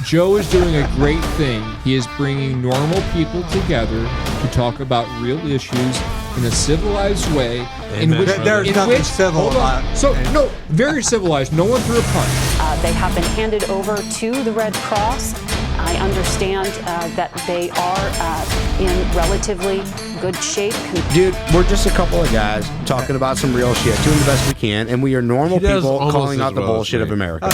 Joe is doing a great thing. He is bringing normal people together to talk about real issues in a civilized way. In which there's nothing civil about it. So, no, very civilized. No one threw a punch. They have been handed over to the Red Cross. I understand that they are in relatively good shape. Dude, we're just a couple of guys talking about some real shit, doing the best we can, and we are normal people calling out the bullshit of America.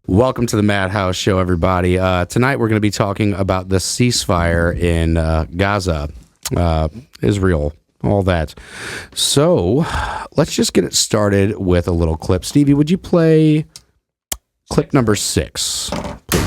Welcome to the Madhouse Show, everybody. Tonight we're going to be talking about the ceasefire in Gaza, Israel, all that. So let's just get it started with a little clip. Stevie, would you play clip number 6, please?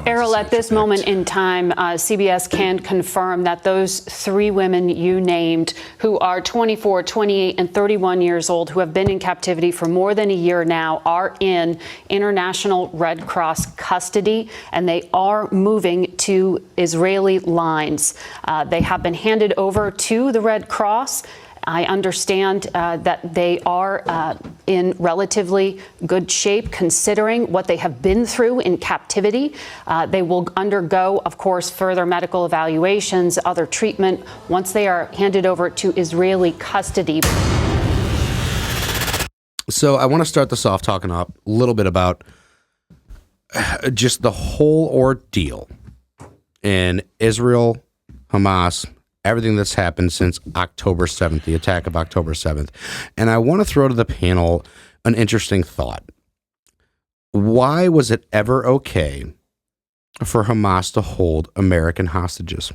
Errol, at this moment in time, CBS can confirm that those 3 women you named, who are 24, 28, and 31 years old, who have been in captivity for more than a year now, are in International Red Cross custody, and they are moving to Israeli lines. They have been handed over to the Red Cross. I understand that they are in relatively good shape considering what they have been through in captivity. They will undergo, of course, further medical evaluations, other treatment once they are handed over to Israeli custody. So I want to start this off talking a little bit about just the whole ordeal in Israel, Hamas, everything that's happened since October 7th, the attack of October 7th. And I want to throw to the panel an interesting thought. Why was it ever okay for Hamas to hold American hostages?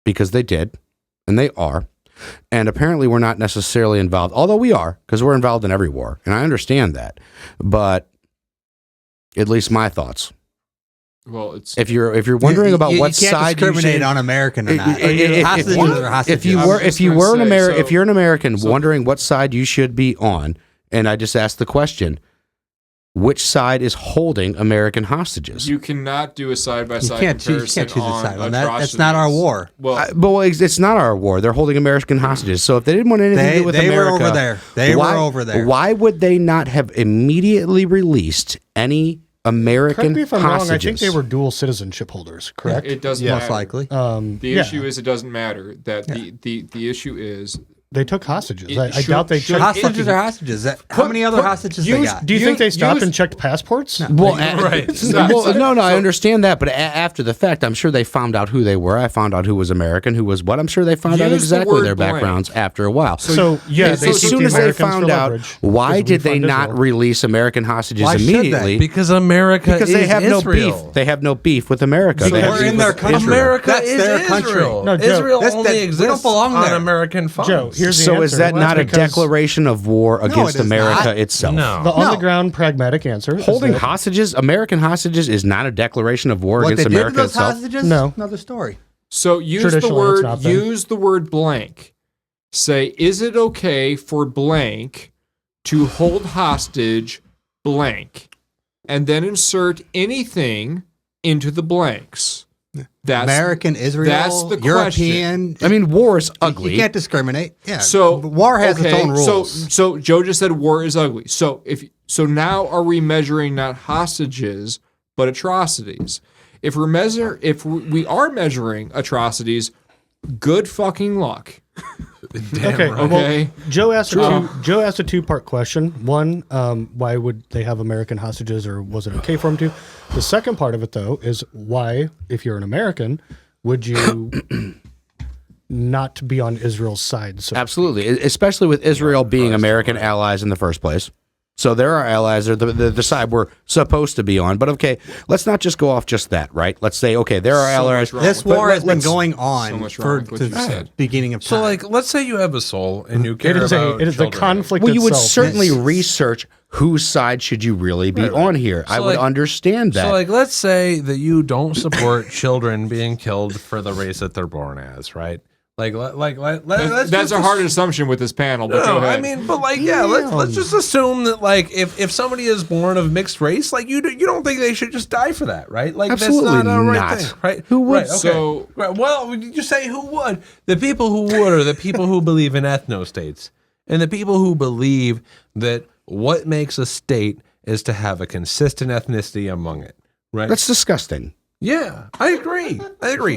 Because they did, and they are. And apparently we're not necessarily involved, although we are, because we're involved in every war. And I understand that. But at least my thoughts. Well, it's if you're wondering about what you can't side discriminate you should, on American or not. if you're an American wondering what side you should be on, and I just asked the question, which side is holding American hostages? You cannot do a side-by-side comparison. You can't choose a side on that. atrocities. That's not our war. Well, it's not our war. They're holding American hostages. So if they didn't want anything to do with America, were over there. They were over there. Why would they not have immediately released any American Correct me if I'm hostages? wrong. I think they were dual citizenship holders, correct? It doesn't Most matter. likely. The issue is it doesn't matter. That the issue is They took hostages. I should- doubt they should- checked. Hostages are hostages. How many other hostages they got? Do you think they stopped and checked passports? No. Well, right. no, I understand that, but after the fact, I'm sure they found out who they were. I found out who was American, who was what. I'm sure they found out Use the exactly word their blank. backgrounds after a while. So yeah, as they soon took as the they Americans found for out, leverage, why because we did they fund not Israel. release American hostages Why should they? immediately? Because America Because is they have Israel. no beef. They have no beef with America. So They have we're beef in their with country. Israel. America That's is their country. Israel. No, Joe, Israel that's only we don't exists belong on there. American funds. Joe, here's the So answer. is that Well, not a that's because declaration of war against it is America not. itself? No. The on-the-ground pragmatic answer is Holding that hostages, American hostages, is not a declaration of war What they against did to America those itself. hostages? No. Another story. so use Traditionally, it's not been. use the word blank. Say, is it okay for blank to hold hostage blank, and then insert anything into the blanks? That's American, Israel, that's the European. I mean, war is ugly. You can't discriminate. Yeah. So war has its own rules. So Joe just said war is ugly. So now are we measuring not hostages but atrocities? If we are measuring atrocities, good fucking luck. Okay. Okay. Well, Joe asked a two-part question. One, why would they have American hostages, or was it okay for them to? The second part of it, though, is why, if you're an American, would you not be on Israel's side? So Absolutely, especially with Israel being American allies in the first place. So there are allies, they're the side we're supposed to be on. But okay, let's not just go off just that, right? Let's say, okay, there are allies. This But war has been let's- going So on much wrong for with what the you said. beginning of time. So, like, let's say you have a soul and you care it is about it is the children. conflict Well, you would itself. certainly research whose side should you really be on here. I would like- understand that. So, like, let's say that you don't support children being killed for the race that they're born as, right? Let's That's just a hard assumption with this panel. But go No, ahead. I mean, but like, yeah, let's just assume that, like, if somebody is born of mixed race, like, you don't think they should just die for that, right? Like, Absolutely that's not a right not. thing, right? Who would? Right, okay. So- right, well, you say who would? The people who would are the people who believe in ethno states. And the people who believe that what makes a state is to have a consistent ethnicity among it, right? That's disgusting. Yeah, I agree.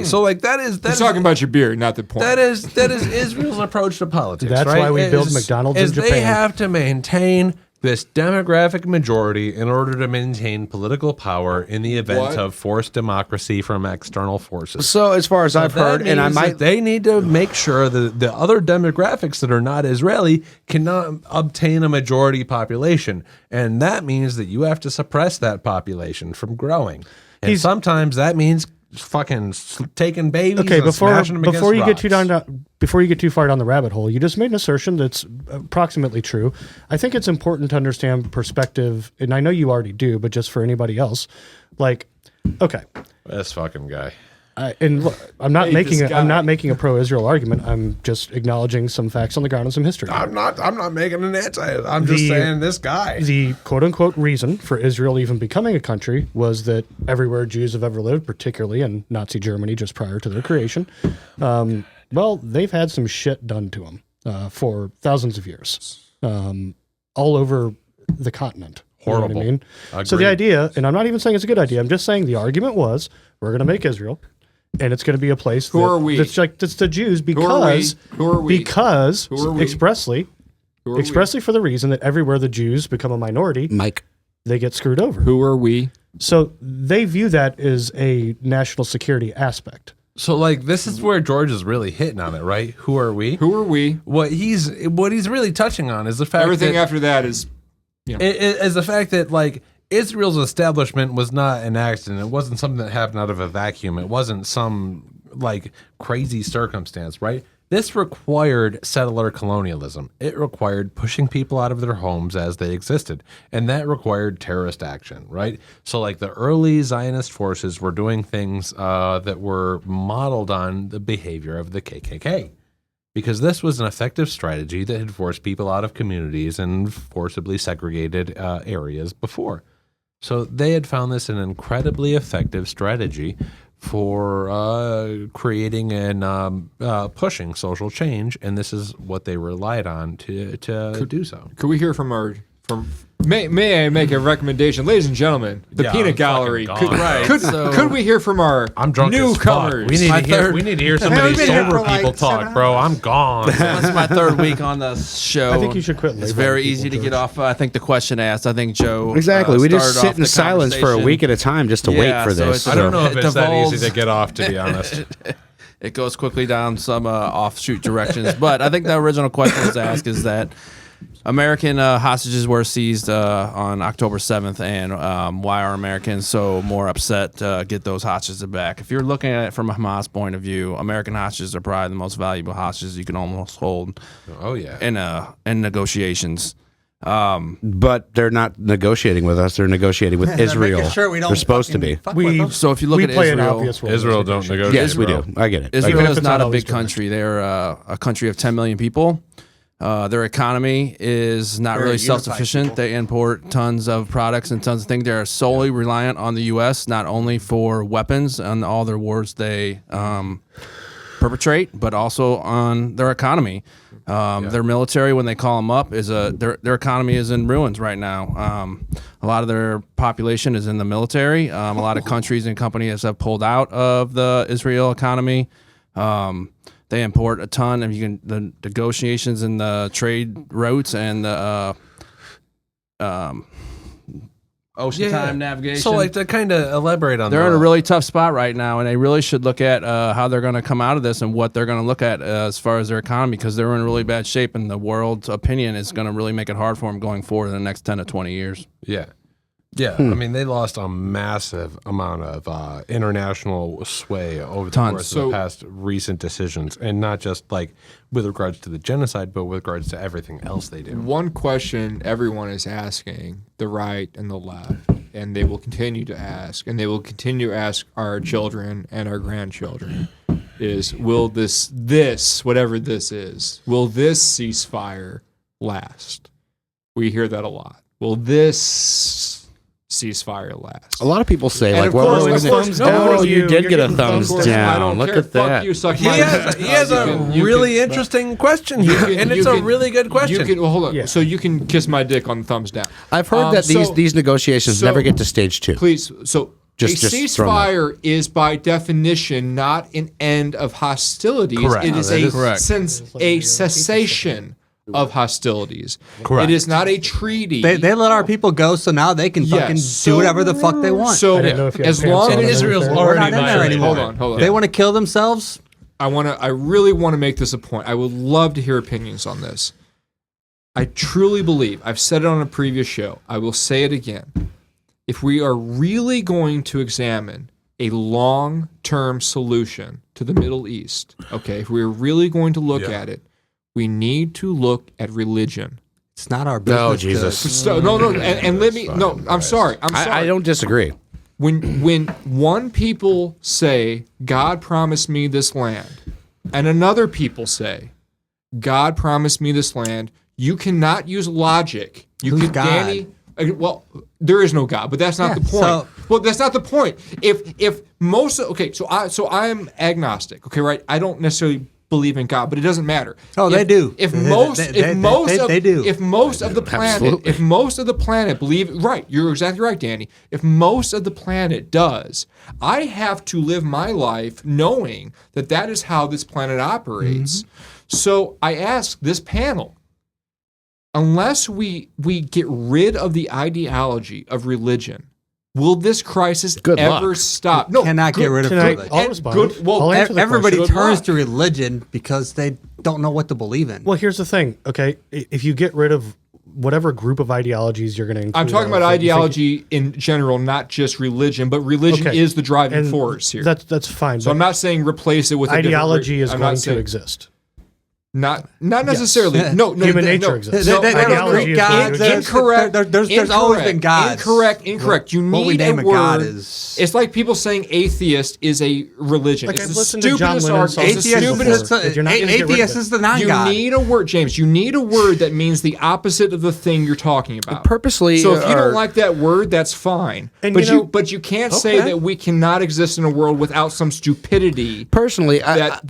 So like that is You're talking about your beer, not the point. that is Israel's approach to politics. That's right? why we build McDonald's in They Japan. have to maintain this demographic majority in order to maintain political power in the event What? of forced democracy from external forces. So as far as I've That heard, and I means that might, they need to make sure that the other demographics that are not Israeli cannot obtain a majority population, and that means that you have to suppress that population from growing. And sometimes that means fucking taking babies. Okay, and before smashing them before you against get too rocks. before you get too far down the rabbit hole, you just made an assertion that's approximately true. I think it's important to understand perspective, and I know you already do, but just for anybody else, like, okay, This fucking guy. Look, I'm not Hate making this I'm guy. not making a pro-Israel argument. I'm just acknowledging some facts on the ground and some history. I'm not making an anti. I'm just The- saying this guy. The quote-unquote reason for Israel even becoming a country was that everywhere Jews have ever lived, particularly in Nazi Germany just prior to their creation, well, they've had some shit done to them for thousands of years, all over the continent. You know what I Horrible. mean? So the Agreed. idea, and I'm not even saying it's a good idea, I'm just saying the argument was we're going to make Israel, and it's going to be a place Who are we? that's the Jews Who are we? because Who are we? because Who are we? expressly Who are we? expressly for the reason that everywhere the Jews become a minority, Mike, they get screwed over. Who are we? So they view that as a national security aspect. So like this is where George is really hitting on it, right? Who are we? Who are we? What he's really touching on is the fact Everything that after that is is the fact that like Israel's establishment was not an accident. It wasn't something that happened out of a vacuum. It wasn't some like crazy circumstance, right? This required settler colonialism. It required pushing people out of their homes as they existed. And that required terrorist action, right? So like the early Zionist forces were doing things that were modeled on the behavior of the KKK. Because this was an effective strategy that had forced people out of communities and forcibly segregated areas before. So they had found this an incredibly effective strategy for creating and pushing social change, and this is what they relied on to do so. Could we hear from may I make a recommendation, ladies and gentlemen? The Yeah, Peanut I'm Gallery. fucking Could, gone. could, could we hear from our I'm drunk as fuck. newcomers? We need to hear some of we've these been here sober for like people 7 talk, bro. I'm gone. This is my third week on the show. I think you should quit It's labeling very people, easy to George. get off. I think the question asked. I think Joe exactly. We just started sit off in the silence for a conversation. week at a time just to wait Yeah, for so this. it's- I don't know if It it's that easy devolves- to get off, to be honest. It goes quickly down some offshoot directions. But I think the original question was asked is that American hostages were seized on October 7th, and why are Americans so more upset to get those hostages back? If you're looking at it from a Hamas point of view, American hostages are probably the most valuable hostages you can almost hold Oh yeah. in negotiations. But they're not negotiating with us. They're negotiating with They're Israel. making sure we don't They're supposed to be. fucking fuck with them. So if you look We at play an Israel, obvious role. in Israel this don't negotiation. negotiate. Yes, we do. I get it. Israel Even if is it's not not a always big country. They're a country of 10 million people. Their economy is not Very really unified self-sufficient. people. They import tons of products and tons of things. They're solely reliant on the U.S., not only for weapons and all their wars they perpetrate, but also on their economy. Their military, when they call them up, their economy is in ruins right now. A lot of their population is in the military. A lot of countries and companies have pulled out of the Israel economy. They import a ton of the negotiations and the trade routes and the ocean time navigation. So like to kind of elaborate on They're that. in a really tough spot right now, and they really should look at how they're going to come out of this and what they're going to look at as far as their economy, because they're in really bad shape, and the world's opinion is going to really make it hard for them going forward in the next 10 to 20 years. Yeah. Yeah. I mean, they lost a massive amount of international sway over the Tons. course of So- the past recent decisions, and not just like with regards to the genocide, but with regards to everything else they do. One question everyone is asking, the right and the left, and they will continue to ask, and they will continue to ask our children and our grandchildren, is will this, whatever this is, will this ceasefire last? We hear that a lot. Will this ceasefire lasts. A lot of people say, And like, of well, course- we're of gonna- course- oh, you You're did get a getting thumbs thumbs down. I don't Look care. at Fuck that. you, suck He my has, dick. he has You a can- you really can- interesting question here, you can- and you it's a can- really good question. You can, well, hold on. Yeah. So you can kiss my dick on the thumbs down. I've heard that these negotiations so- never get to stage 2. Please, so Just a throw 'em out. ceasefire is by definition not an end of hostilities. Correct. It No, is that a, is correct. a cessation of hostilities. Correct. It is not a treaty. They let our people go, so now they can fucking do whatever the fuck they want. So I didn't know if you had as pants long on as Israel's underneath. We're already not in there violated. anymore. Hold on. They want to kill themselves. I really want to make this a point. I would love to hear opinions on this. I truly believe, I've said it on a previous show, I will say it again. If we are really going to examine a long-term solution to the Middle East, okay, if we're really going to look at it, we need to look at religion. It's not our business. No, Jesus. So, and let me, no, I'm sorry. I don't disagree. When one people say, God promised me this land, and another people say, God promised me this land, you cannot use logic. You Who's can, God? Danny. Well, there is no God, but that's not the point. so- Well, that's not the point. If most so I'm agnostic. Okay, right? I don't necessarily believe in God, but it doesn't matter. Oh, they do. If They most do. if most of the planet Absolutely. if most of the planet believe right, you're exactly right, Danny. If most of the planet does, I have to live my life knowing that that is how this planet operates. So I ask this panel, unless we get rid of the ideology of religion, will this crisis Good ever luck. stop? Cannot get rid of Can I- religion. I'll respond. Well, I'll answer the Everybody question. turns Good to luck. religion because they don't know what to believe in. Well, here's the thing. Okay, if you get rid of whatever group of ideologies you're going to include, I'm talking about ideology in general, not just religion, but religion Okay. is the driving and force here. That's fine. So I'm not saying replace it with a different ideology is I'm going not to saying- exist. Not necessarily. No, Human nature exists. No, Ideology is God, going to incorrect. There's always been gods. Incorrect. You What we need name a a word. god is- It's like people saying atheist is a religion. Like, it's I've the listened to John stupidest Lennon argument. songs It's the before. stupidest. If you're not gonna get rid of atheist it. is the You non-god. need a word, James. You need a word that means the opposite of the thing you're talking about. Purposely, So if you or- don't like that word, that's fine. And But you know- you can't say Okay. that we cannot exist in a world without some stupidity. Personally, That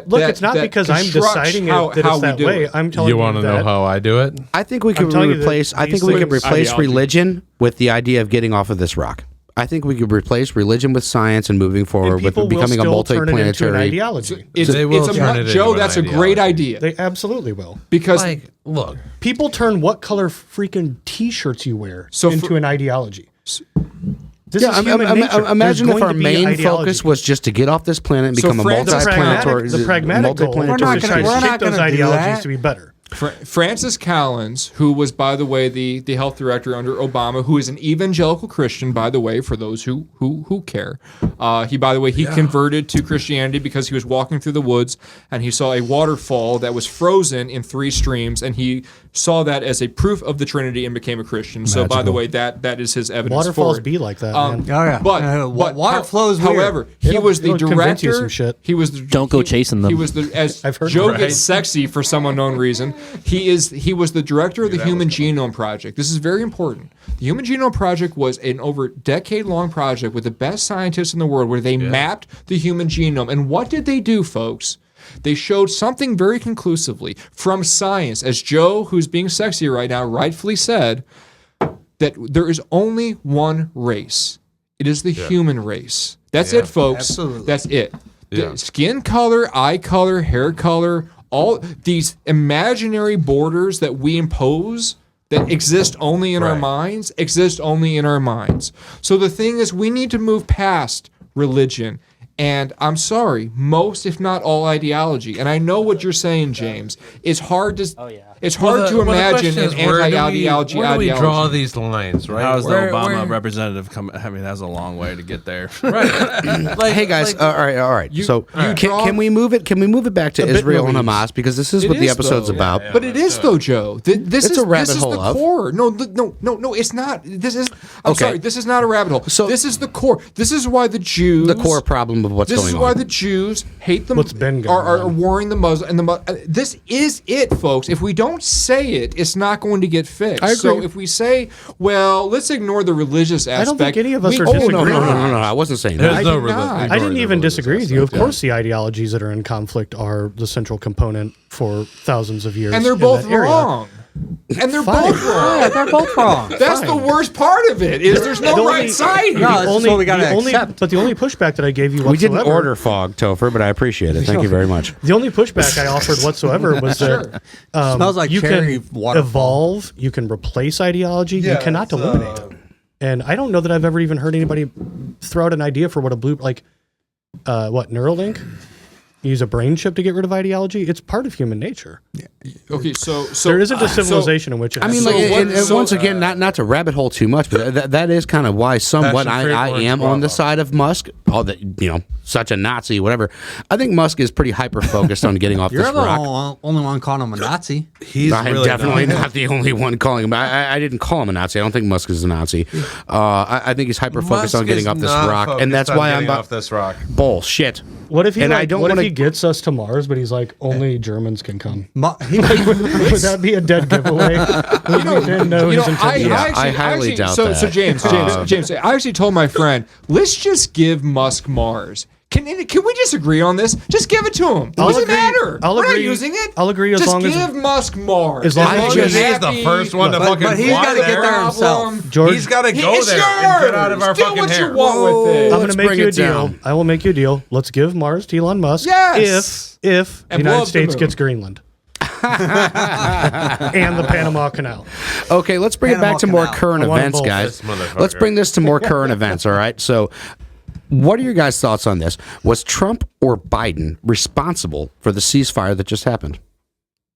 Look, that- it's not that because I'm constructs deciding how that it's we that do way. it. I'm telling You you want to know that- how I do it? I think we could telling you that replace. I think these we could things- replace Ideology. religion with the idea of getting off of this rock. I think we could replace religion with science and moving and forward with people will becoming a still turn it into an multiplanetary. ideology. They will turn it Joe, into an that's a great ideology. idea They absolutely will. because Like, look, People turn what color freaking T-shirts you wear So into for- an ideology. This Yeah, is human nature. imagine There's if our going to be main ideology. focus was just to get off this planet and So become a France- the multiplanetary. pragmatic goal We're not is to gonna- try we're to not shape those gonna do ideologies that. to be better. Francis Collins, who was, by the way, the health director under Obama, who is an evangelical Christian, by the way, for those who care. He converted to Christianity because he was walking through the woods and he saw a waterfall that was frozen in 3 streams, and he saw that as a proof of the Trinity and became a Christian. So, by the way, that is his evidence. Waterfalls for it. be like that, Um, man. Oh, yeah. But Water flows weird. However, he It'll- was the it'll convince you director. some shit. He was the, Don't go chasing them. He was the as I've heard Joe that. gets sexy for some unknown reason. He was the director of the Human Genome Project. This is very important. The Human Genome Project was an over decade-long project with the best scientists in the world, where they mapped the human genome. And what did they do, folks? They showed something very conclusively from science, as Joe, who's being sexy right now, rightfully said, that there is only one race. It is the human race. That's it, folks. Absolutely. That's it. Yeah. The skin color, eye color, hair color, all these imaginary borders that we impose that exist only in our Right. minds, exist only in our minds. So the thing is, we need to move past religion. And I'm sorry, most, if not all, ideology. And I know what you're saying, James. It's hard to. It's hard to imagine an anti-ideology. Where do we draw these lines, right? How's the Where- Obama where- representative come? I mean, that's a long way to get there. Right. Like, Hey guys, all right. So draw- can we move it? Can we move it back to bit Israel and movies. Hamas, because this is It what the is, episode's though. about. But it is though, Joe. This It's is a rabbit this is hole the of- core. No, it's not. This is. I'm Okay. sorry. This is not a rabbit hole. So- this is the core. This is why the Jews. The core problem of what's This going is why on. the Jews hate them. What's been going are on. warring the Muslim and the. This is it, folks. If we don't don't say it, it's not going to get fixed. I agree. So if we say, well, let's ignore the religious aspect. I don't think any of us are Oh, disagreeing. no. I wasn't saying There's that. no did not. religion. I didn't even disagree with you. Of course, the ideologies that are in conflict are the central component for thousands of years. And they're in both that area. wrong. And they're Fine. both wrong. Yeah, they're both wrong. That's the worst part of it, is there's no The right only- side here. No, that's just what we gotta accept. But the only pushback that I gave you We whatsoever, didn't order fog, Topher, but I appreciate it. Thank you very much. the only pushback I offered whatsoever was that Smells like you cherry can waterfall. evolve, you can replace ideology, you cannot eliminate it. And I don't know that I've ever even heard anybody throw out an idea for what a blue, like, Neuralink? Use a brain chip to get rid of ideology? It's part of human nature. Okay, so There isn't a civilization in which it I mean, happens. like, and once again, not to rabbit hole too much, but that is kind of why somewhat Passion, I favorite, am on the Bravo. side of Musk. All that, such a Nazi, whatever. I think Musk is pretty hyper focused on getting off You're this the rock. only one calling him a Nazi. He's I'm really definitely not the only one calling him. I didn't call him a Nazi. I don't think Musk is a Nazi. I think he's hyper focused Musk on getting is off this not rock, and that's focused on why I'm getting off this rock. bullshit. What if he and I like, don't what if wanna- he gets us to Mars, but he's like, only Germans can come? Mu- he- Would that be a dead giveaway? We didn't know his intentions. I highly doubt so, that. So James, I actually told my friend, let's just give Musk Mars. Can we just agree on this? Just give it to him. I'll Doesn't agree- matter. I'll We're not agree- using it. I'll agree as just long as- give Musk Mars. as long as he's he's happy. the first one to fucking but he's fly gotta get there. there himself. George, He's got to go It's there yours. and get out of our Do fucking what hair. you want with it. I'm going let's to make bring you a it deal. down. I will make you a deal. Let's give Mars to Elon Musk. Yes. If the And blow United up the States moon. gets Greenland. And the Panama Canal. Okay, let's bring it Panama back to more Canal. current I want events, both. guys. This motherfucker. Let's bring this to more current events, all right? So, what are your guys' thoughts on this? Was Trump or Biden responsible for the ceasefire that just happened?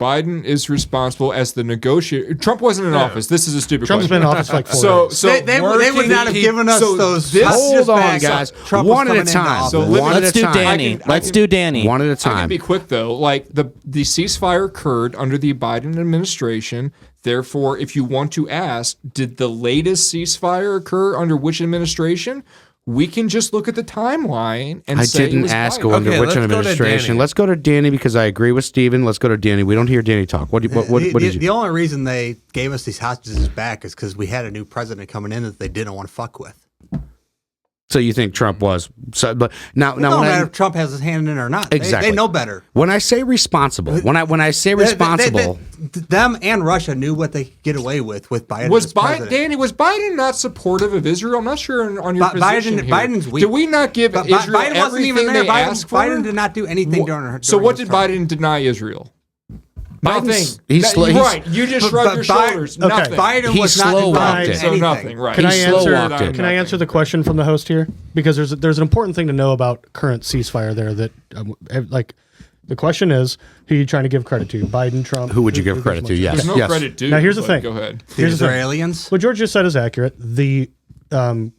Biden is responsible as the negotiator. Trump wasn't in office. This is a stupid Trump's question. been in office for like 4 So days. they would not have given us so those. this- hostages Hold on, back. guys. Trump was One at a coming into time. office. So One let's at a do time. Danny. Let's do Danny. One at a I can time. be quick though. Like the ceasefire occurred under the Biden administration. Therefore, if you want to ask, did the latest ceasefire occur under which administration? We can just look at the timeline and I say it didn't was ask Biden. under Okay, which let's go to administration. Danny. Let's go to Danny because I agree with Steven. Let's go to Danny. We don't hear Danny talk. What did you? The only reason they gave us these hostages back is because we had a new president coming in that they didn't want to fuck with. So you think Trump was? So, but now, It now don't when matter I, if Trump has his hand in it or not. Exactly. They know better. when I say responsible, when I say responsible, Them and Russia knew what they could get away with Biden. Was as Biden, president. Danny? Was Biden not supportive of Israel? I'm not sure on your position here. Biden's weak. Did we not give But Israel Biden wasn't even everything there. they asked for? Biden did not do anything during her. So what his did term. Biden deny Israel? Biden's- Nothing. he's slow- he's- right. You just But shrugged your Bi- shoulders. Okay. Nothing. Biden He was not slow involved walked in it. So anything. nothing. Right. Can I He slow answer? walked it. Can I answer the question from the host here? Because there's an important thing to know about current ceasefire there. That like the question is, who are you trying to give credit to? Biden, Trump? who would you give credit to? Yes, There's no yes. credit due. Now here's the but thing. Go ahead. The Here's the thing. Israelis. What George just said is accurate. The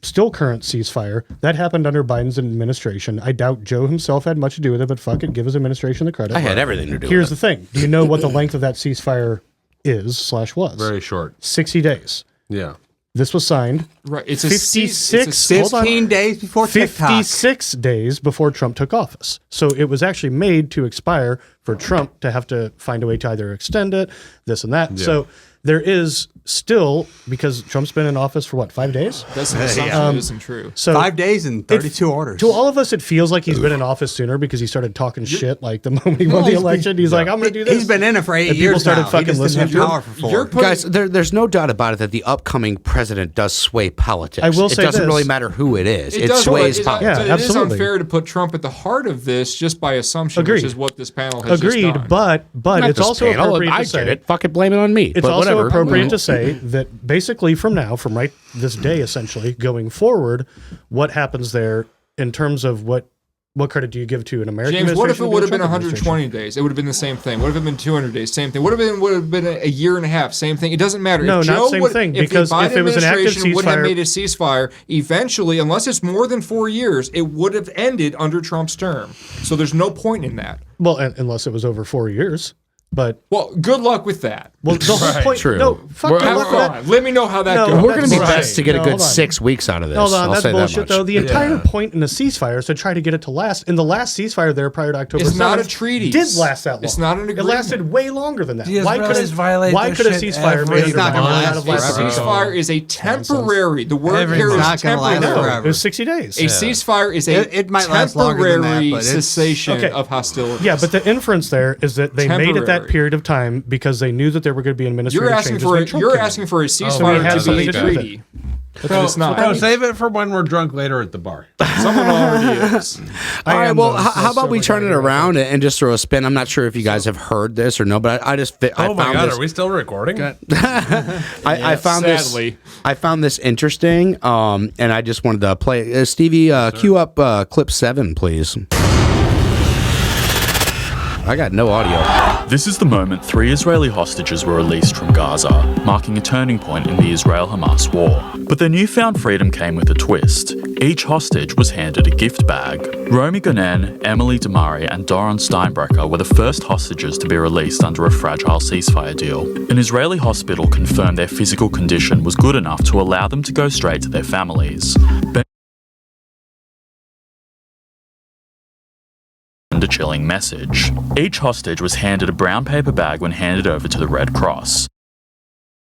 still current ceasefire that happened under Biden's administration. I doubt Joe himself had much to do with it, but fuck it, give his administration the credit. I had everything to do Here's with the thing. Do you know what the length of that ceasefire is/was? Very short. 60 days. Yeah. This was signed Right. It's 56 hold on. 15 days before TikTok. 56 days before Trump took office. So it was actually made to expire for Trump to have to find a way to either extend it, this and that. So there is still, because Trump's been in office for what, 5 days? That's an assumption that isn't true. So 5 days and 32 orders. to all of us, it feels like he's been in office sooner because he started talking shit like the moment he won the election. He's like, I'm going to do this. He's been in it for 8 And people years started now. fucking He just listening didn't to have him. power for 4. You're putting- Guys, there's no doubt about it that the upcoming president does sway politics. I will say it doesn't this. really matter who it is. It, does, sways but politics. but it is absolutely. unfair to put Trump at the heart of this just by assumption, Agreed. which is what this panel has Agreed, just done. but Not it's this also panel. appropriate I to say get it. Fucking blame it on me. It's but also whatever. appropriate to say that basically from now, from right this day, essentially going forward, what happens there in terms of what credit do you give to an American James, what if it administration would to have a been Trump 120 days? It would have been the same thing. What if it had been 200 days? Same thing. Would have been a year and a half? Same thing. It doesn't matter. No, if not Joe same would, thing, if because the Biden if it was an active administration would have ceasefire- made a ceasefire, eventually, unless it's more than 4 years, it would have ended under Trump's term. So there's no point in that. Well, unless it was over 4 years. But Well, good luck with that. well, the whole point. True. No, fuck good Have luck with that. fun. Let me know how that No, goes. We're going to be That's best to get a right. good No, hold on. 6 weeks out of this. Hold on, I'll that's say bullshit that much. though. The entire point in the ceasefire is to try to get it to last. In the last ceasefire there prior to October It's not 7th, a treaty. did last that long. It's not an It agreement. lasted way longer than that. The Why could Israelis violate why this could a shit ceasefire every made it It's not gonna out last of A forever. ceasefire is a temporary. The word here is It's not gonna last temporary. forever. It was 60 days. A ceasefire is a It might last longer than that, temporary but it's- cessation Okay. of hostility. Yeah, but the inference there is that they made it that Temporary. period of time because they knew that there were going to be administrative You're asking changes. for when a, Trump you're came in. asking for a we ceasefire had to something be a to do with it. treaty. But it's not. No, save it for when we're drunk later at the bar. Someone already is. All right, am well, the how about we most turn it sober guy around and just throw a spin? I'm not sure if you guys have heard this or no, but I just I Oh my found god, this. are we still recording? I found sadly. I found this interesting, and I just wanted to play. Stevie, cue up clip 7, please. I got no audio. This is the moment 3 Israeli hostages were released from Gaza, marking a turning point in the Israel-Hamas war. But their newfound freedom came with a twist. Each hostage was handed a gift bag. Romy Gonen, Emily Damari and Doron Steinbrecher were the first hostages to be released under a fragile ceasefire deal. An Israeli hospital confirmed their physical condition was good enough to allow them to go straight to their families. A chilling message. Each hostage was handed a brown paper bag when handed over to the Red Cross.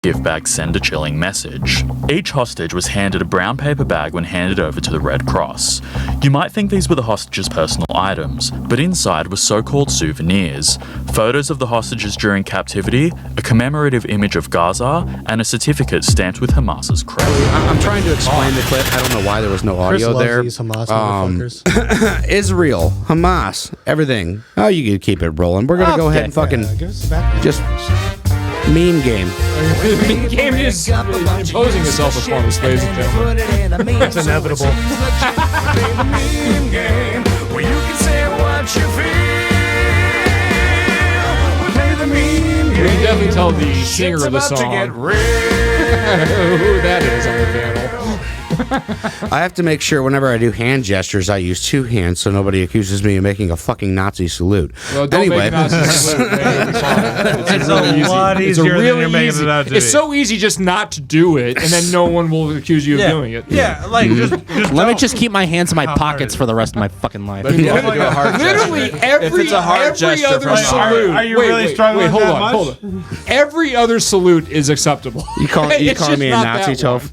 Gift bags send a chilling message. Each hostage was handed a brown paper bag when handed over to the Red Cross. You might think these were the hostages' personal items, but inside were so-called souvenirs, photos of the hostages during captivity, a commemorative image of Gaza, and a certificate stamped with Hamas's crest. I'm trying to explain the clip. I don't know why there was no Chris audio loves there. these Hamas motherfuckers. Israel, Hamas, everything. Oh, you can keep it rolling. We're gonna go ahead and fucking Give us the background. just meme game. The game is imposing itself upon us, ladies and gentlemen. It's inevitable. You can definitely tell the singer of the song who that is on the panel. I have to make sure whenever I do hand gestures, I use 2 hands so nobody accuses me of making a fucking Nazi salute. Well, don't Anyway, make Nazi salute, man. It'll be fine. It's a lot It's a easier than really you're making easy. it out to It's be. so easy just not to do it, and then no one will accuse you of doing it. Yeah, like just Let me don't. just keep my hands in my hard pockets is for the rest of my fucking life. But you have to do a hard Literally gesture. every, If it's a hard every gesture other from the heart. salute. Are you really struggling hold that on, much? hold on. Every other salute is acceptable. you calling It's just me a not Nazi, that one. Toph?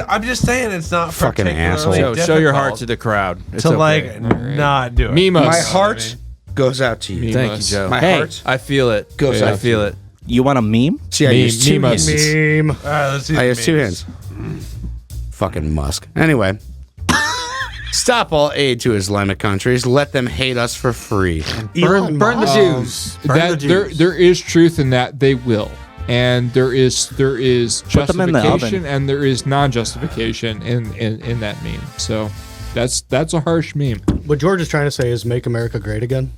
I'm just saying it's not Fucking particularly asshole. Show your heart difficult to the crowd. It's to okay. like not do it. Meme us. My heart goes out to you. Thank you, Joe. My Hey. heart I feel it. goes out I to feel you. it. You want a meme? See, I use 2 meme hands. us. Meme. All right, let's see. I the use 2 memes. hands. Fucking Musk. Anyway. Stop all aid to Islamic countries. Let them hate us for free. Burn the Jews. Burn the That Jews. there is truth in that they will, and there is them in the justification oven. and there is non-justification in that meme. So that's a harsh meme. What George is trying to say is make America great again.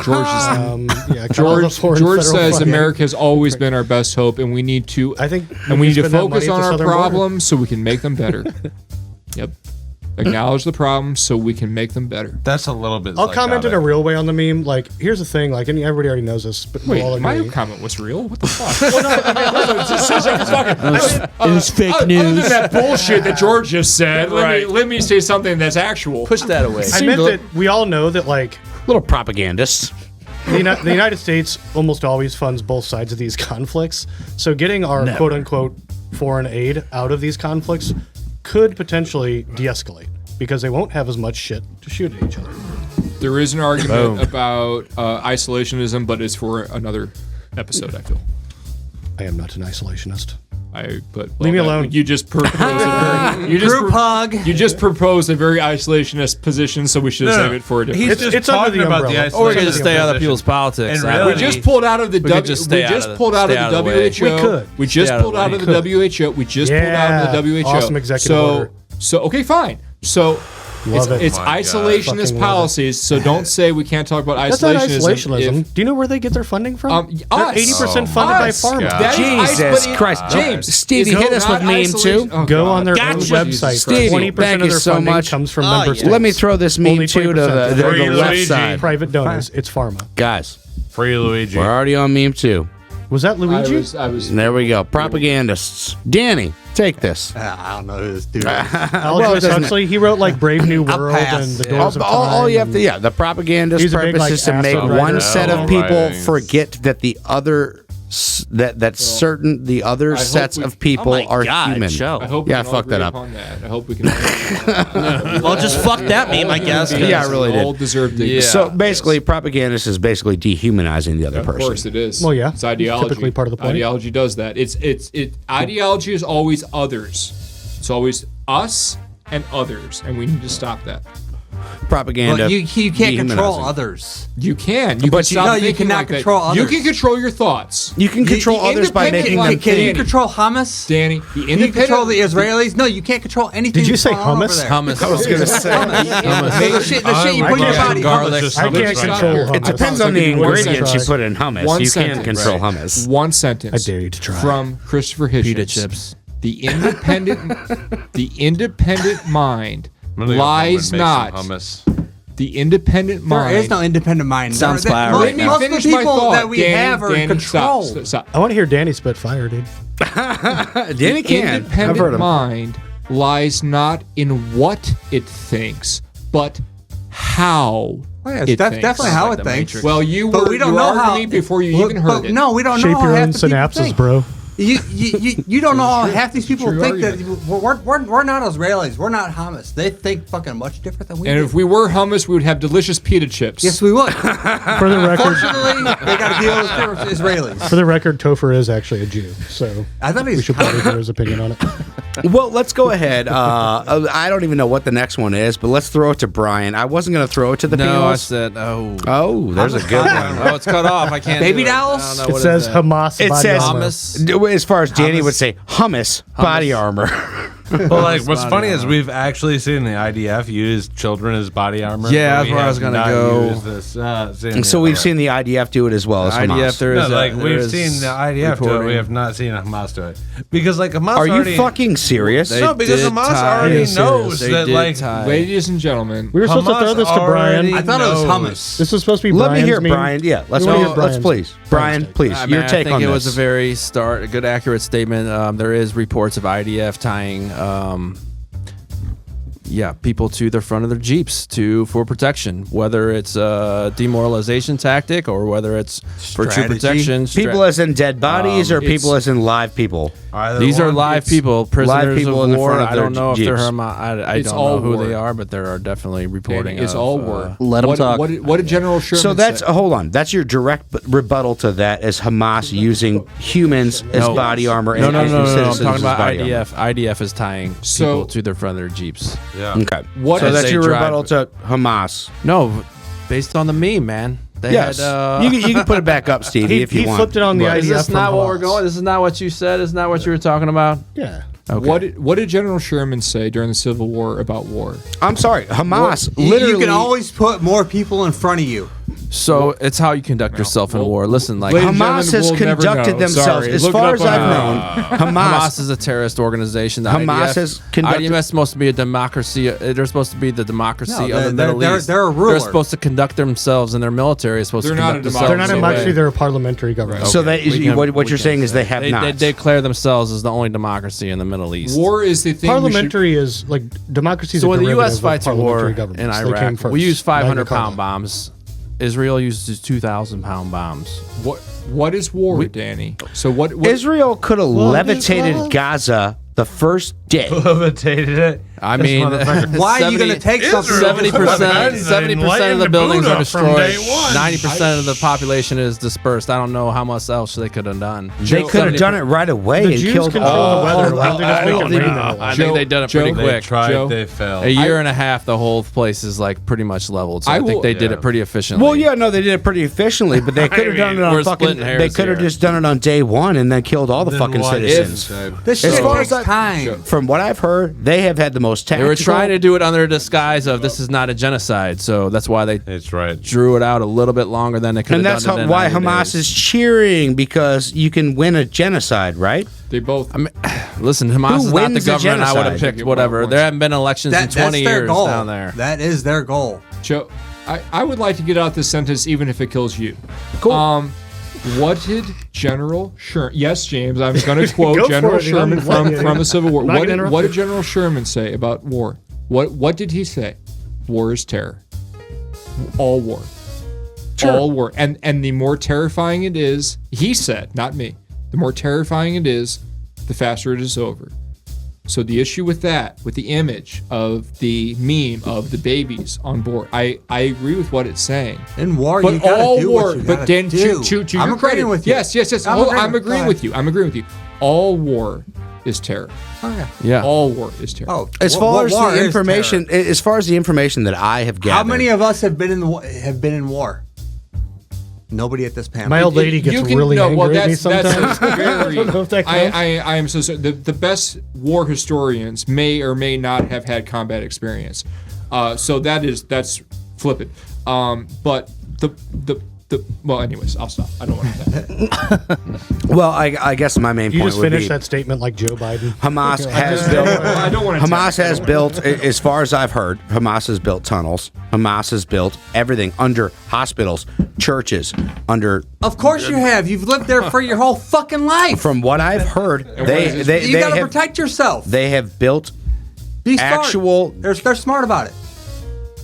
George is. Yeah, cut all the George foreign George federal says funding. America has always been our best hope, and we need to. I think and we need to spend that focus money on at the our southern border. problems so we can make them better. Yep. Acknowledge the problems so we can make them better. That's a little bit. I'll comment in a psychotic. real way on the meme. Like, here's the thing. Like, and everybody already knows this, but Wait, we'll all my agree. comment was real? What the fuck? Well, no, I mean, it's just such a fucking. It was fake Other news. than that bullshit that George just said, Right. let me say something that's actual. Push that away. I meant that we all know that, like, Little propagandists. the United States almost always funds both sides of these conflicts. So getting our quote unquote foreign aid out of these conflicts could potentially de-escalate because they won't have as much shit to shoot at each other. There is an argument about isolationism, but it's for another episode, I feel. I am not an isolationist. Leave me alone. You just proposed a very, Group hug. You just proposed a very isolationist position, so we should No, save no. it for a different. He's just It's under talking the about the umbrella. isolation. Or we could just Position. stay out of people's politics. And That really- would We be- just pulled out of the We could just stay out of the- pulled out of stay the out of the way. WHO. We could. We just Stay out of pulled the out way. of the WHO. We just pulled out of the Yeah. WHO. Awesome executive order. So okay, fine. So Love it. It's Oh my God. isolationist Fucking love it. policies, so don't say we can't talk about That's not isolationism. isolationism. Do you know where they get their funding from? Us. They're 80% funded by Us. pharma. God. That is Jesus but Christ. James, Stevie, is hit it us with not meme isolation? too. Oh, Go God. on their own Gotcha. website. Stevie, 20% thank of you their so funding much. comes from Oh, member yeah. states. Let me throw this meme Only too to 20%. the Free left Luigi. side. Private donors. It's pharma. Guys, Free Luigi. we're already on meme two. Was that Luigi? I was. There we go. Propagandists. Danny, take this. I don't know who this dude is. Aldous Huxley. He wrote like Brave New World pass. and The Yeah. Doors of Time. All you have to, yeah, the propagandist He's a big, purpose like, is to make asshole one writer. set of Oh, people writings. forget that the other certain the other hope sets we- of people Oh my are God, human. Joe. I hope we Yeah, can all fuck that agree up. upon that. I hope we can. All Well, just fuck that meme, I guess. Yeah, I really did. All deserve the. So basically, propagandist is basically dehumanizing the other Of person. course it is. Well, yeah. It's ideology. Typically part of the point. Ideology does that. Ideology is always others. It's always us and others, and we need to stop that. Propaganda. But you can't control dehumanizing. others. You can. You But can you- stop no, you thinking cannot like that. control You others. can control your thoughts. You can control The others by making them. independent Can you Danny. control Hamas? Danny, the Can you independent. control the Israelis? No, you can't control anything. Did you say going on over hummus? there. Hummus. I was gonna say. The shit you I put in your can't body. garlic. Hummus. I can't Stop control here. hummus. It depends on I'll the give you one ingredients you sentence. put in hummus. One You sentence. can control Right. hummus. One sentence. I dare you to try. From Christopher Hitchens. Pita chips. The independent mind I'm gonna go home and lies make not. some hummus. The independent There mind. is no independent mind. Sounds There- fire most- right now. Most of the Finish my people thought, that we Danny, have are in Danny, control. Stop. I want to hear Danny spit fire, dude. Danny The can. I've independent heard him. mind lies not in what it thinks, but how Oh, yeah, it that's thinks. definitely how like it the thinks. Matrix. Well, you But were we don't you know argued how me before you even but heard it. No, we don't Shape know how your half own the people synapses, think. bro. You don't know how half these people True think that argument. we're not Israelis. We're not Hamas. They think fucking much different than we And do. if we were hummus, we would have delicious pita chips. Yes, we would. For the record, Fortunately, they got to deal with Israelis. for the record, Topher is actually a Jew, so I thought he we was should probably hear his opinion on it. Well, let's go ahead. I don't even know what the next one is, but let's throw it to Brian. I wasn't going to throw it to the No, I panelists. said, oh. Oh, there's a good one. Oh, it's cut off. I can't. Baby do it. dolls? I don't know It what says that? Hamas. It body says armor. Hummus. As far as Danny would say, hummus body armor. Well, like, what's body funny is armor. we've actually seen the IDF use children as body armor. Yeah, but that's we where I have was gonna not go. used this, So we've seen the IDF do it as well as IDF, Hamas. there is No, like there we've is seen the IDF do it. reporting. We have not seen Hamas do it because, like, Hamas Are you already, fucking serious? They No, because did Hamas tie- already He is knows They that, did like, tie. Ladies and gentlemen, We were supposed to Hamas throw this to Brian. already I thought it was knows. hummus. This was supposed to be Let me Brian's hear meme. Brian. Yeah, let's We wanna hear let's Brian's- please. Brian, please. I mean, your take I think on it this. was a good, accurate statement. There is reports of IDF tying, people to the front of their jeeps for protection, whether it's a demoralization tactic or whether it's for true Strategy. protection. People as in dead bodies or it's- people as in live people? Either These are one, live it's- people, prisoners people of in the war. front of I their don't know if they're jeeps. Hamas. I It's don't all know who war. they are, but there are definitely reporting. it's of, all war. Let 'em What- talk. What did General Sherman So that's say? hold on. That's your direct rebuttal to that is Hamas using humans as No. body armor No, and no, as no, no, no. I'm citizens talking as about body armor. IDF. IDF is tying So- people to the front of their jeeps. Yeah. Okay. What so is- that's they your drive- rebuttal to Hamas. No, based on the meme, man. They Yes. had, you can put it back up, Stevie, if you He want. flipped it on the But- IDF. Is this from not what we're Hamas. going? This is not what you said. This is not what you were talking about. Yeah. Okay. What did General Sherman say during the Civil War about war? I'm sorry, Hamas You literally. can always put more people in front of you. So it's how you conduct yourself in war. Listen, like Ladies and Hamas gentlemen, has we'll never conducted know. themselves, Sorry. as Look it far up as on I've Google. known, Hamas is a terrorist organization. The Hamas IDF, has conducted- IDF is supposed to be a democracy. They're supposed to be the democracy No, of the Middle they're- East. they're a ruler. They're supposed to conduct themselves, and their military is supposed They're to not conduct a themselves. They're not a in democracy. way. They're a parliamentary government. So Okay, that we can- what we you're can saying is they say. have They not. declare themselves as the only democracy in the Middle East. War is the thing. Parliamentary is like democracy. So a when the derivative U.S. of fights a war parliamentary in governments. They came Iraq, first. we use Magna 500-pound Carta. bombs. Israel uses 2,000-pound bombs. What is war, Danny? So what Israel could have levitated love. Gaza the first day. Levitated it. I This mean, motherfucker- Why are you going to take something? 70% of the buildings are From day destroyed. one. 90% of the population is dispersed. I don't know how much else they could have done. They could have done it right away The and Jews killed control all the weather. Why of don't they just make it the- rain there? I Joe- think they done it Joe- pretty They quick. tried, Joe, they failed. A year and a half, the whole place is like pretty much leveled. So I, I think will- they did yeah. it pretty efficiently. Well, yeah, no, they did it pretty efficiently, but they could have done it on we're fucking. splitting hairs They could have here. just done it on day one and then killed all the Then fucking what citizens. if- This As shit far takes as I- time. From what I've heard, they have had the most They tactical. were trying to do it under a disguise of this is not a genocide, so that's why they That's right. drew it out a little bit longer than they could and have that's done. it in why 90 Hamas days. is cheering, because you can win a genocide, right? They both. Listen, Hamas is not the wins a government. I would have genocide? picked whatever. There haven't been elections in 20 their years goal. down there. That is their goal. Joe, I would like to get out this sentence even if it kills you. Cool. What did General Sherman? Yes, James, I'm going to quote Go for General it, dude. Sherman I'm letting from you- the Civil War. I'm not gonna interrupt What you. did General Sherman say about war? What did he say? War is terror. All war. All war. And the more terrifying it is, he said, not me, the more terrifying it is, the faster it is over. So the issue with that, with the image of the meme of the babies on board, I agree with what it's saying. In war, But you gotta all do war, what you but gotta then do. to I'm your agreeing credit, with you. yes. I'm agreeing with you. I'm agreeing with you. All war is terror. Oh, yeah. Yeah. All war is terror. Oh, As what far as war the is information, terror? as far as the information that I have gathered, How many of us have been in war? Nobody at this panel. My old lady gets really angry at me sometimes. Very, I don't know if that counts. I am so sorry. The best war historians may or may not have had combat experience. So that's flippant. But well, anyways, I'll stop. I don't want to. Well, I guess my main You point just would finished be that statement like Joe Biden. Hamas has built. I don't want to. Hamas has built, as far as I've heard, Hamas has built tunnels. Hamas has built everything under hospitals, churches, under. Of course you have. You've lived there for your whole fucking life. From what I've heard, you they gotta have protect yourself. they have built Be smart. actual They're smart about it.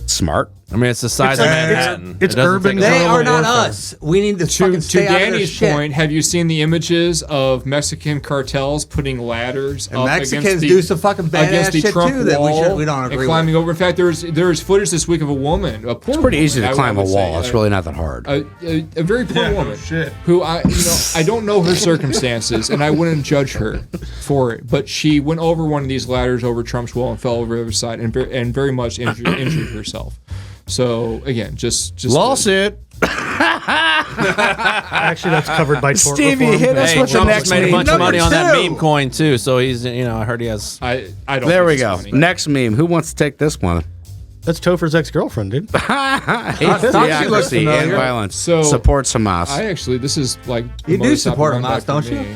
smart. I mean, it's the size of Manhattan. it's It doesn't urban take They a- are not warfare. us. We need to To fucking stay out of their Danny's shit. point, have you seen the images of Mexican cartels putting ladders And up Mexicans against the, do some fucking badass against the shit Trump too that wall we don't and agree climbing over? In fact, there's footage this week of a woman, a poor It's pretty easy woman, to climb a would wall. say, It's really not that hard. a very poor woman who I don't know her circumstances and I wouldn't judge her for it, but she went over one of these ladders over Trump's wall and fell over the other side and very much injured herself. So again, just Lawsuit. Actually, that's covered by tort Stevie, reform. hit us Hey, with the Trump next just made a meme. bunch of money on that two. meme coin too, so he's I heard he has. I don't. There think we it's go. funny. Next meme. Who wants to take this one? That's Topher's ex-girlfriend, dude. thought she looked Theocracy and familiar. violence. So- supports Hamas. I actually, this is like the You do most support I've Hamas, gone don't back you? to me.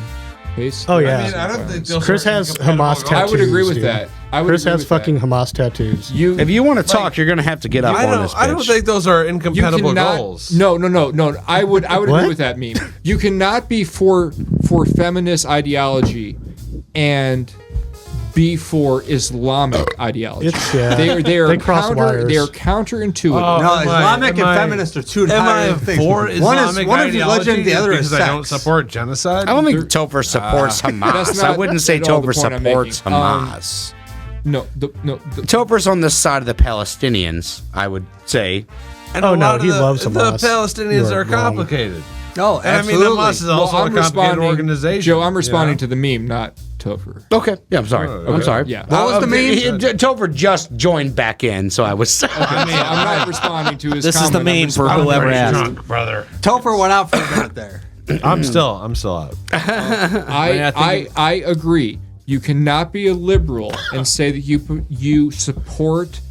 Case- Oh, yeah. I mean, I don't think those Chris are has incompatible Hamas goals. I would agree tattoos, with dude. that. I would Chris agree has with fucking that. Hamas tattoos. If you want to talk, you're going to have to get up on this bitch. I don't think those are You incompatible cannot. goals. No. I would What? agree with that meme. You cannot be for feminist ideology and be for Islamic ideology. It's- yeah. They cross wires. They are counterintuitive. No, Am I- Islamic am and I- feminist are two Am I different things. for One is Islamic religion, ideology the other is because I don't sex. support genocide? I don't think Topher supports that's Hamas. I not wouldn't say at all the Topher point I'm supports making. Hamas. No. Topher's on the side of the Palestinians, I would say. And Oh, a no, lot of he loves The Hamas. Palestinians You are are wrong. complicated. Oh, And I mean, absolutely. Hamas is also a complicated organization. Joe, I'm responding you know? to the meme, not Topher. Okay. Yeah, I'm sorry. Oh, I'm sorry. Yeah. What was the meme? Topher just joined back in, so I was. I mean, I'm not responding to his This is the comment. I'm meme for responding- whoever Pretty asked. drunk, brother. Topher went out for a minute there. I'm still out. I agree. You cannot be a liberal and say that you support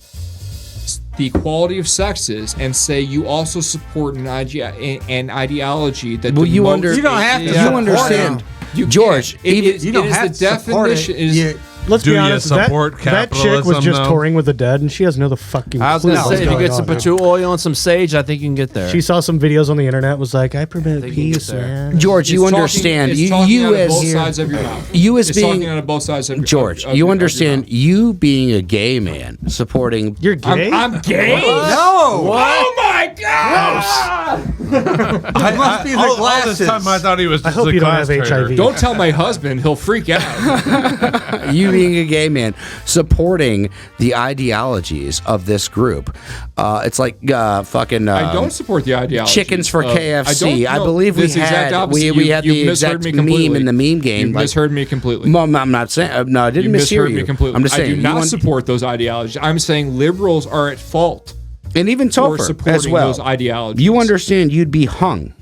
the equality of sexes and say you also support an ideology that Well, you demotes- under- You don't have to. You support understand, it. You George, can't. It You don't is have the to support it. definition. Is Let's Do be you honest. support That chick was capitalism, just though? touring with the dead, and she has no fucking. I was clue gonna what's say, if you going get some on. patchouli oil and some sage, I think you can get there. She saw some videos on the internet. Was like, I promote think you can peace, get there. man. George, you it's understand. Talking, it's talking You out of as both sides of your mouth. you as It's being talking out of both sides of your George, of you your understand. mouth. You being a gay man supporting. You're gay. I'm gay. No. Oh my god! It must be the All glasses. this time I thought he was I just hope a you don't glass have trader. HIV. Don't tell my husband; he'll freak out. You being a gay man supporting the ideologies of this group. It's like fucking. I don't support the ideology. Chickens for KFC. I no, believe we this exact had opposite. we had You've the misheard exact me meme completely. in the meme game. You like- misheard me completely. Mom, I'm not saying. No, I didn't You mishear misheard you. me completely. I'm just saying. I do you not want- support those ideologies. I'm saying liberals are at fault and even for Topher supporting as well. those ideologies. You understand? You'd be hung.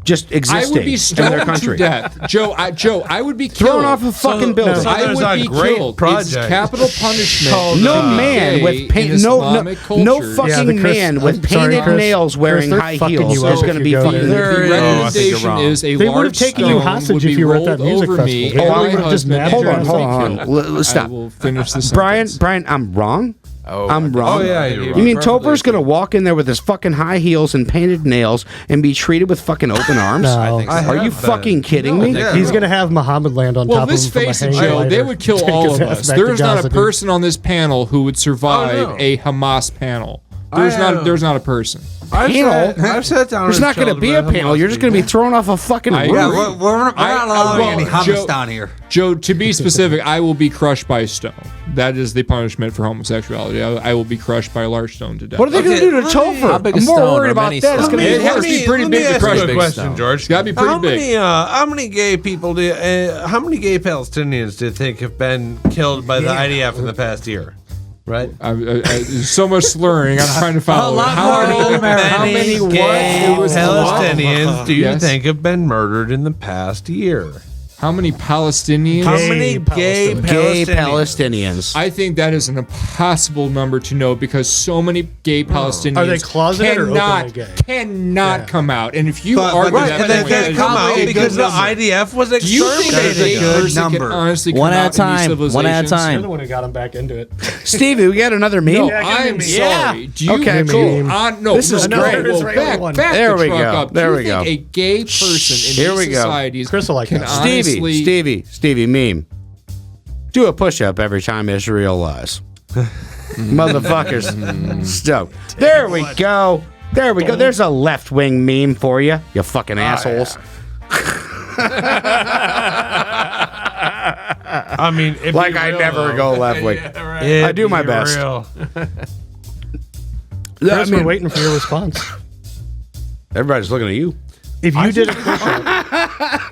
just I existing would be in their stoned to country. death. Joe, I would be killed. Thrown off a fucking building. so I there's would a be great killed. project It's capital punishment. called, No to be man gay with in paint, no Islamic culture. fucking the Chris- man with I'm sorry, painted Chris. nails wearing Chris, they're high fucking heels you is up going if to you be go fucking. there. The I think you're recommendation wrong. is a They would have large taken you stone hostage would be if you were at that rolled music over me, festival. and They my would have just husband nabbed Hold you on, and hold beat on. you. Let's stop. I will finish this. Brian, I'm wrong. I'm wrong. Oh, yeah, you're You wrong. mean Perfectly Topher's going to walk in there with his fucking high heels and painted nails and be treated with fucking open arms? No. I think I Are you have been. fucking kidding me? Yeah. He's gonna have Muhammad land on Well, top let's of him face from it, a hang Joe. glider. They would kill Take all his of ass us. back to There's not Gaza, a dude. person on this panel who would survive Oh, no. a Hamas panel. I, There's not a person. I've sat down. There's and not going to chilled be a with panel. Hamas You're just going to be people. thrown off a fucking I- roof. Yeah, We're not allowing well, any hummus Joe- down here. Joe, to be specific, I will be crushed by a stone. That is the punishment for homosexuality. I will be crushed by a large stone to death. What are they going to do to How Topher? big a I'm more stone worried or about many that. It's stones? going to It be has worse. to be pretty Let big me to ask crush you a a big question, stone. George. It's gotta be pretty big. How many gay people how many gay Palestinians do you think have been killed by the IDF in the past year? Right. There's so much slurring. I'm trying to follow. lot How more many? than How many? What? gay It was a lot. Palestinians do you Yes. think have been murdered in the past year? How many Palestinians? How Gay many gay Gay Palestinians? Palestinians. I think that is an impossible number to know because so many gay Palestinians Are they closeted or openly gay? cannot Yeah. come out. And if you But- argue but- that And they point, can't come that out is a because good the number. IDF was Do you think that a exterminated. gay good person can number. honestly One come at a out in these time. One at a civilizations? You're time. the one who got him back into it. Stevie, we got another meme? No, Yeah, give me I'm a meme. sorry. Do you Okay, Give me cool. a meme. No, This is no, great. Well, Israeli one. back There the we truck go. up. There Do we you think go. a gay person in Here we these go. societies Chris will like can that. honestly... Stevie, meme. Do a push-up every time Israel lies. Motherfuckers. Stoked. There we go. There we go. There's a left-wing meme for you, you fucking assholes. I mean, it'd Like be I real, never though. go left-wing. I do my best. Real. Chris, we're waiting for your response. Everybody's looking at you. If you did a push-up,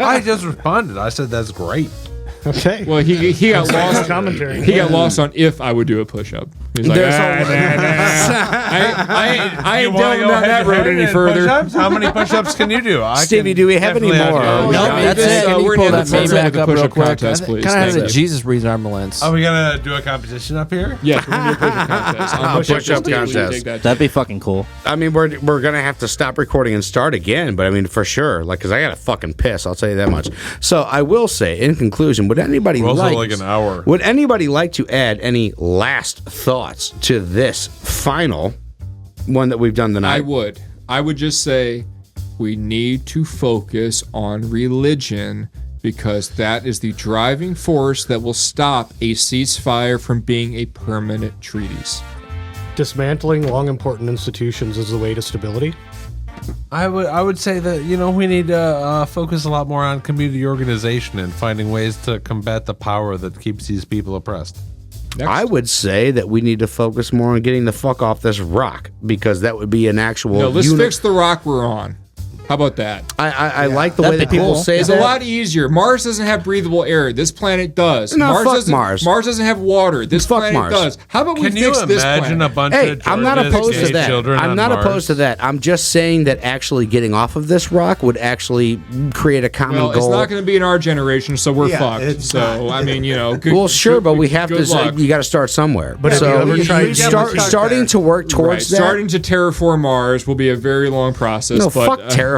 I just responded. I said that's great. okay. Well, he got lost. Commentary. He got lost on if I would do a push-up. He's like, There's I ain't wanna going go down that road head-to-head any and further. push-ups? How many push-ups can you do? Stevie, do we have any more? No, that's it. We're Pull gonna that end meme the back up real push-up quick. contest, please. Kind of has Thank a you. Jesus resemblance. Are we gonna do a competition up here? Yes, we're gonna do a push-up contest. On the Push-up table, contest. take that. That'd be fucking cool. I mean, we're gonna have to stop recording and start again, but I mean, for sure, like, cause I gotta fucking piss. I'll tell you that much. So I will say, in conclusion, would anybody We're also like like an hour. Would anybody like to add any last thoughts to this final one that we've done tonight? I would. I would just say we need to focus on religion because that is the driving force that will stop a ceasefire from being a permanent treaties. Dismantling long important institutions is the way to stability. I would say that we need to focus a lot more on community organization and finding ways to combat the power that keeps these people oppressed. I would say that we need to focus more on getting the fuck off this rock because that would be an actual. No, let's fix the rock we're on. How about that? I like the way That'd that be people cool. say It's that. a lot easier. Mars doesn't have breathable air. This planet does. No, fuck doesn't, Mars. Mars doesn't have water. This Fuck planet Mars. does. How about we Can you fix this imagine planet? a bunch Hey, of I'm not Georgia's opposed to gay that. children I'm on not Mars? opposed to that. I'm just saying that actually getting off of this rock would actually create a common Well, it's goal. not going to be in our generation, so we're Yeah, fucked. it's So, I mean, good, well, sure, but we good- have good to. luck. You got to start somewhere. But have so you ever tried- starting there. to work Right, towards that? starting to terraform Mars will be a very long process. no, but, fuck terraforming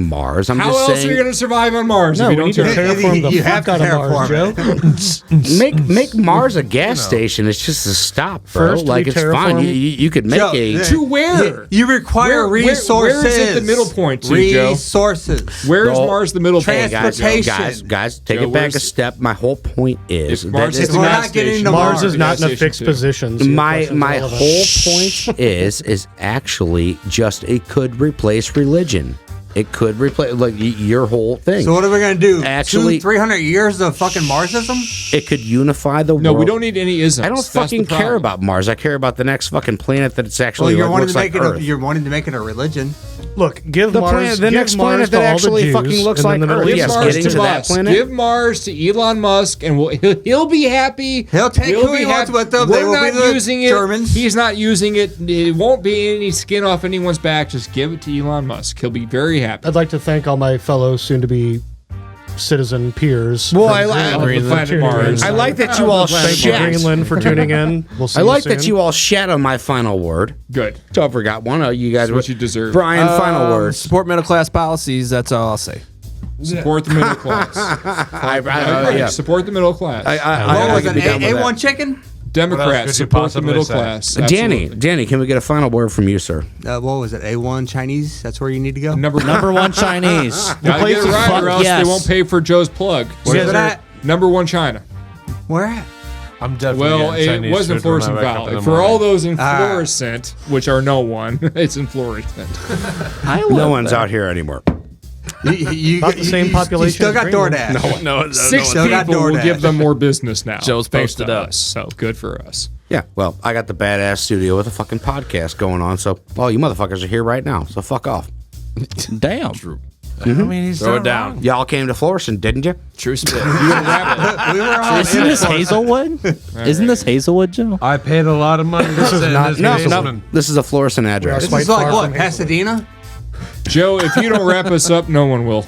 Mars. I'm How just else saying. are you going to survive on Mars No, if we you need don't to terraform? terraform the You fuck have to out of Mars, terraform Joe. make Mars a gas station. It's just a stop, bro. First, like we it's fine. terraform- You could make Joe, a. To where? You require Where is resources. it the middle point to, Joe? Resources. Where is No. Mars the middle point? Transportation. Guys, take Joe, it back where's- a step. My whole point is If Mars that is it's the we're gas not getting station, to Mars is the not gas in a station fixed too. position. So your my question's my irrelevant. whole point is actually just it could replace religion. It could replace like your whole thing. So what are we gonna do? Actually- 300 years of fucking Marsism? It could unify the No, world. we don't need any isms. I don't That's the fucking care problem. about Mars. I care about the next fucking planet that it's Well, actually you're like, wanting looks to like make it. Earth. You're wanting to make it a religion. Look, give The Mars. planet, the give next Mars planet to that all the actually Jews, fucking looks and like then the Middle Earth. East. Yes, Mars getting to that Musk. planet. Give Mars to Elon Musk, and he'll be happy. He'll take We'll who be he wants happy. with them. They We're will be not the using it. Germans. He's not using it. It won't be any skin off anyone's back. Just give it to Elon Musk. He'll be very happy. I'd like to thank all my fellow soon-to-be citizen peers. Well, from I Greenland planet for tuning Mars. in. I like that you all Thank you, shat. Greenland, for tuning in. We'll see I like you soon. that you all shat on my final word. Good. So I forgot one of you guys. That's what you deserve. Brian, final words. Support middle class policies. That's all I'll say. Support the middle class. I Yeah. Support the middle class. What was could it? be down with that. A1 chicken? Democrats could you support the possibly middle say? class. Danny, Absolutely. can we get a final word from you, sir? What was it? A1 Chinese? That's where you need to go? Number one Chinese. Gotta get it right, or else yes. they won't pay for Joe's plug. Where's it at? Number one, China. Where at? I'm definitely Well, getting it Chinese wasn't food when I fluorescent wake up in valley. the For morning. all those in fluorescent, which are no one, it's in fluorescent. No one's out here anymore. You About the same population You still as got Greenland. DoorDash. No, Six Still got people will DoorDash. give them more business now. Joe's thanks posted to up. us. So good for us. Yeah, well, I got the badass studio with a fucking podcast going on, so all you motherfuckers are here right now, so fuck off. Damn. I mean, he's Throw not it down. wrong. Y'all came to Florissant, didn't you? True spit. We were all Isn't this Hazelwood? Isn't this Hazelwood, Joe? I paid a lot of money. This is not- No, this is a Florissant address. Yes. This is Quite like far what? from Hazelwood. Pasadena? Joe, if you don't wrap us up, no one will.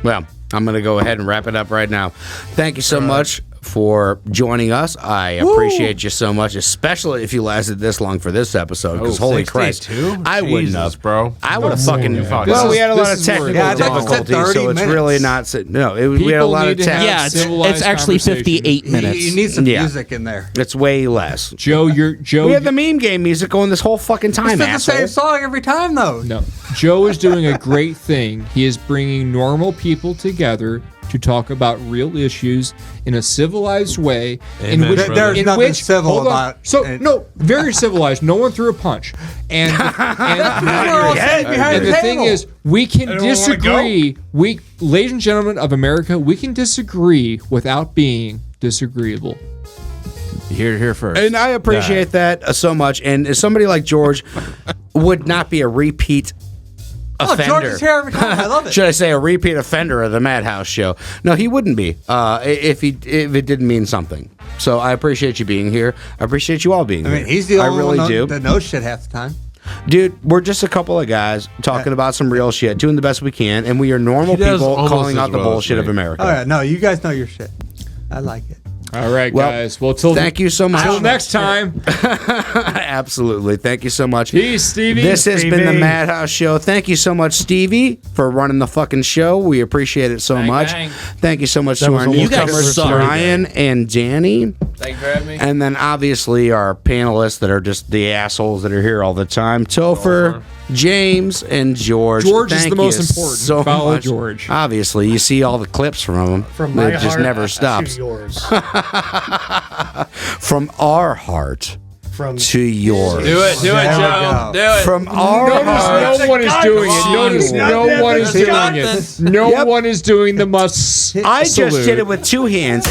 Well, I'm going to go ahead and wrap it up right now. Thank you so much for joining us. I appreciate you so much, especially if you lasted this long for this episode, because holy Christ, 62? I wouldn't Jesus, have. bro. I would have fucking. you fuck. Well, This we had a is- lot this of is where technical it Yeah, I thought you said difficulties, 30 so it's minutes. really not. No, we had a People lot of need to have tech. Yeah, civilized it's actually conversation. 58 minutes. You need some Yeah. music in there. It's way less. Joe, We had the meme game music going this whole fucking time, It's the asshole. same song every time, though. No. Joe is doing a great thing. He is bringing normal people together to talk about real issues in a civilized way. Amen, in which, brother. There's in nothing which, civil hold on. about So it. no, very civilized. No one threw a punch. And We're all sitting behind and the the thing table. is, we can Anyone wanna disagree. We, ladies and gentlemen of America, we can disagree without being disagreeable. Here first. And I appreciate that so much. And somebody like George would not be a repeat Oh, offender. George is here every time. I love it. Should I say a repeat offender of the Madhouse Show? No, he wouldn't be if it didn't mean something. So I appreciate you being here. I appreciate you all being I here. mean, he's the only I really one do. that knows shit half the time. Dude, we're just a couple of guys talking about some real shit, doing the best we can, and we are normal He does people almost calling as out the well as bullshit me. of America. Oh, yeah. No, you guys know your shit. I like it. All right, Well, guys. Well, till Thank you so much. Till next time. Absolutely. Thank you so much. Peace, Stevie. This has been the Stevie. Madhouse Show. Thank you so much, Stevie, for running the fucking show. We appreciate it so much. bang. Thank you so much That to was our almost newcomers, suck. Brian and Danny. Thank you for having me. And then obviously our panelists that are just the assholes that are here all the time. Topher, James, and George. George is Thank the most you important. So Follow much. George. Obviously, you see all the clips from him. From my It just heart never to stops. yours. From our heart From to yours. Do it, There we go. Do it. From our heart. Notice no one is doing it. Notice no one is doing it. No one is doing the must. I just salute. did it with two hands.